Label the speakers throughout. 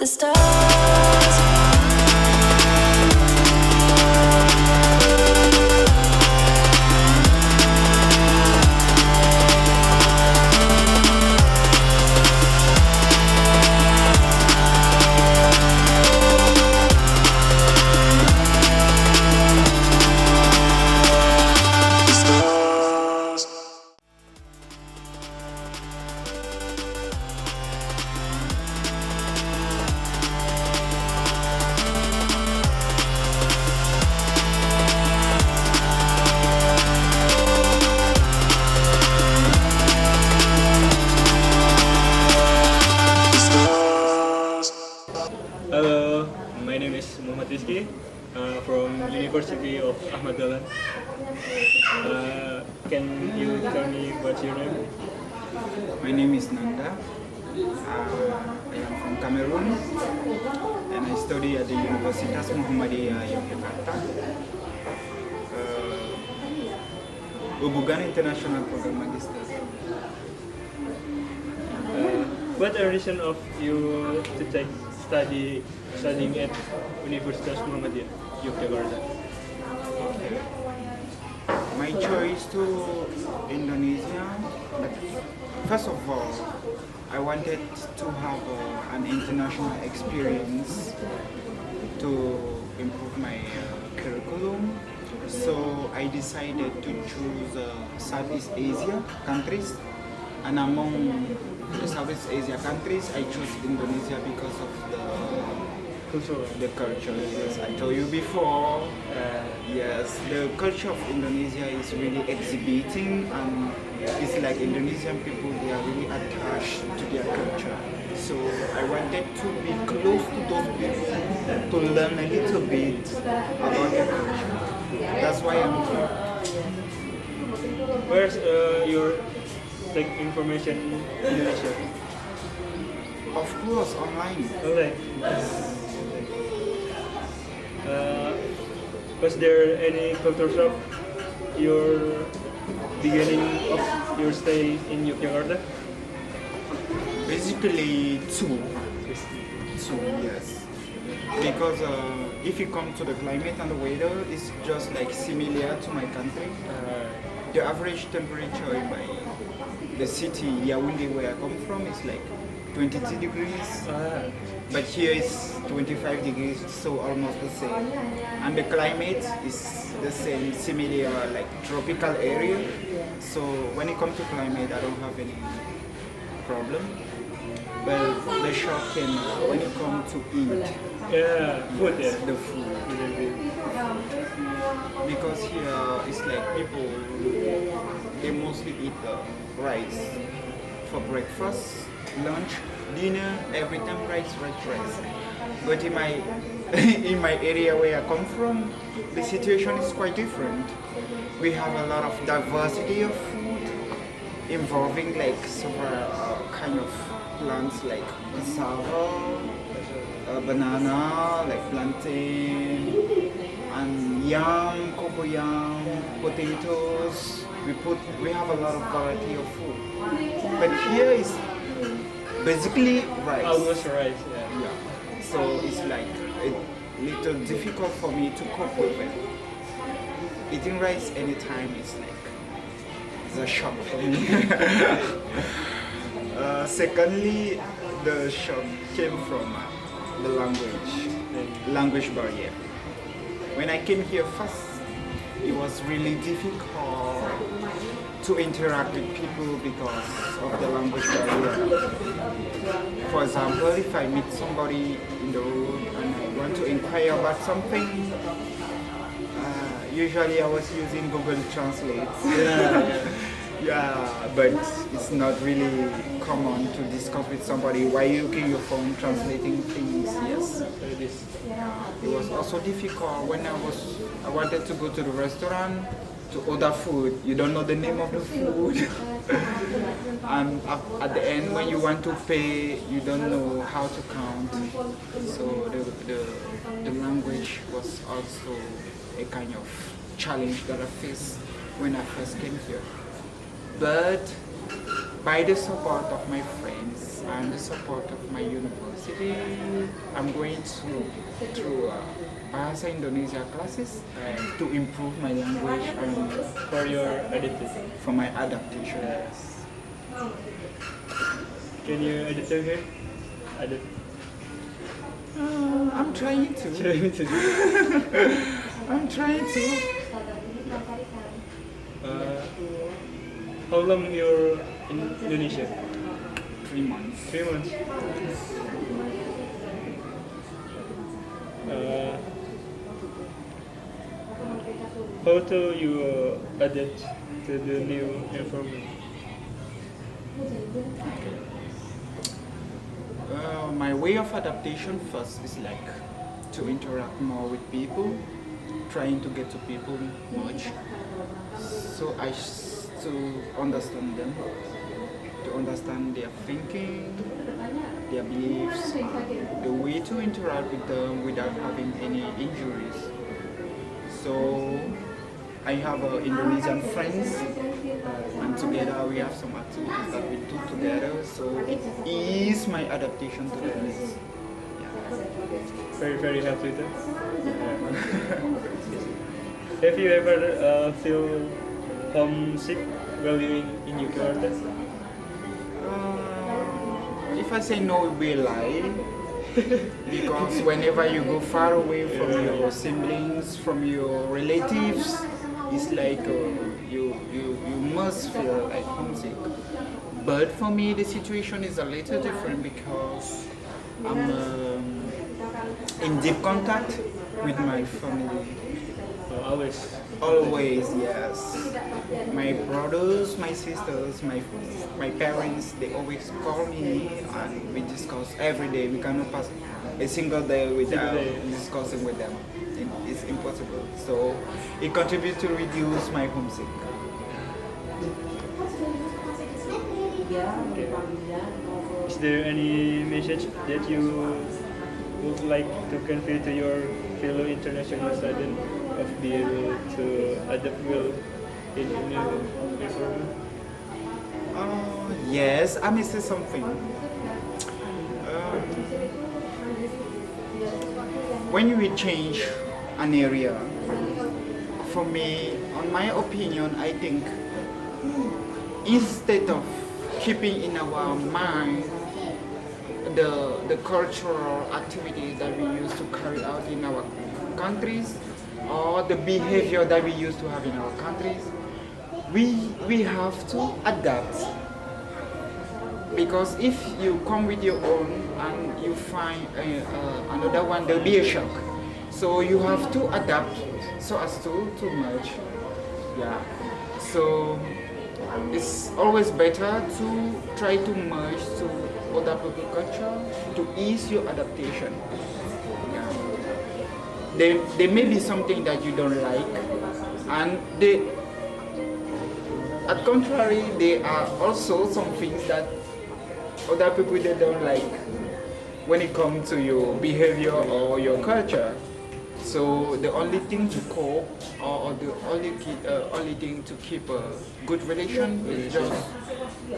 Speaker 1: The stars.
Speaker 2: Hello, my name is Risqi from University of Ahmadalan. Can you tell me what's your name?
Speaker 3: My name is Nanda. I am from Kamerun and I study at the Universitas Muhammadiyah Yogyakarta. Hubungan Internasional program magister.
Speaker 2: What the reason of you to take studying at Universitas Muhammadiyah Yogyakarta?
Speaker 3: My choice to Indonesia, but first of all, I wanted to have an international experience to improve my curriculum. So I decided to choose Southeast Asia countries, and among the Southeast Asia countries, I chose Indonesia because of the culture. Yes, I told you before. Yes, the culture of Indonesia is really exhibiting, and it's like Indonesian people, they are really attached to their culture. So I wanted to be close to those people, to learn a little bit about their culture. That's why I'm here.
Speaker 2: Where's your take information in Indonesia?
Speaker 3: Of course, online.
Speaker 2: Okay. Was there any culture shock your beginning of your stay in Yogyakarta?
Speaker 3: Basically, two, yes. Because if you come to the climate and the weather, it's just like similar to my country. The average temperature in the city, Yaoundé, where I come from, is like 22 degrees. But here is 25 degrees, so almost the same. And the climate is the same, similar, like tropical area. So when it comes to climate, I don't have any problem. But the shock came when it comes to eat.
Speaker 2: Yeah, food.
Speaker 3: Yes,
Speaker 2: Yeah.
Speaker 3: the food. Because here it's like people, they mostly eat rice for breakfast, lunch, dinner, every time rice. But in my in my area where I come from, the situation is quite different. We have a lot of diversity of food involving like several kind of plants like cassava, banana, like plantain, and yam, cocoyam, potatoes. We have a lot of variety of food. But here is basically rice.
Speaker 2: Almost rice, yeah.
Speaker 3: Yeah. So it's like a little difficult for me to cope with it. Eating rice anytime is like the shock for me. Secondly, the shock came from the language barrier. When I came here first, it was really difficult to interact with people because of the language barrier. For example, if I meet somebody in the road and I want to inquire about something, usually I was using Google Translate. Yeah, but it's not really common to discuss with somebody while you're using your phone translating things. Yes. It was also difficult when I wanted to go to the restaurant to order food. You don't know the name of the food. And at the end, when you want to pay, you don't know how to count. So the language was also a kind of challenge that I faced when I first came here. But by the support of my friends and the support of my university, I'm going through Bahasa Indonesia classes to improve my language and
Speaker 2: For your adaptation.
Speaker 3: for my adaptation. Yes.
Speaker 2: Can you edit here? Adapt.
Speaker 3: I'm trying to.
Speaker 2: Trying to do.
Speaker 3: I'm trying to.
Speaker 2: How long you're in Indonesia?
Speaker 3: 3 months.
Speaker 2: 3 months. How do you adapt to the new environment?
Speaker 3: My way of adaptation first is like to interact more with people, trying to get to people much, so to understand them, to understand their thinking, their beliefs, the way to interact with them without having any injuries. So I have Indonesian friends, and together we have some activities that we do together. So it is my adaptation to this.
Speaker 2: Very, very happy with that. Have you ever feel homesick while you're in Jakarta?
Speaker 3: If I say no, it will be a lie. Because whenever you go far away from your siblings, from your relatives, it's like you must feel like homesick. But for me, the situation is a little different because I'm in deep contact with my family.
Speaker 2: Always.
Speaker 3: Always, yes. My brothers, my sisters, my parents, they always call me and we discuss every day. We cannot pass a single day without discussing with them. It's impossible. So it contributes to reduce my homesick.
Speaker 2: Okay. Is there any message that you would like to convey to your fellow international student of being able to adapt well in a new environment?
Speaker 3: Yes, I may say something. When you will change an area, for me, on my opinion, I think instead of keeping in our mind the cultural activities that we used to carry out in our countries or the behavior that we used to have in our countries, we have to adapt. Because if you come with your own and you find another one, there'll be a shock. So you have to adapt so as to merge. Yeah. So it's always better to try to merge to other people's culture to ease your adaptation. Yeah. There may be something that you don't like, and at contrary, there are also some things that other people they don't like when it comes to your behavior or your culture. So the only thing to cope or the only thing to keep a good relation is just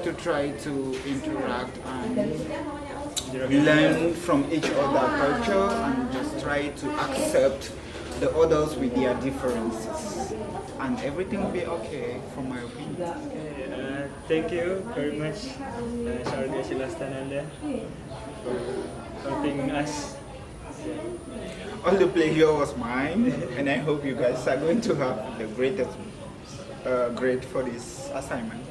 Speaker 3: to try to interact and learn from each other culture and just try to accept the others with their differences, and everything will be okay from my opinion.
Speaker 2: Okay, thank you very much, Serge Salitsa Nanda, for helping us.
Speaker 3: All the pleasure was mine, and I hope you guys are going to have the greatest grade for this assignment.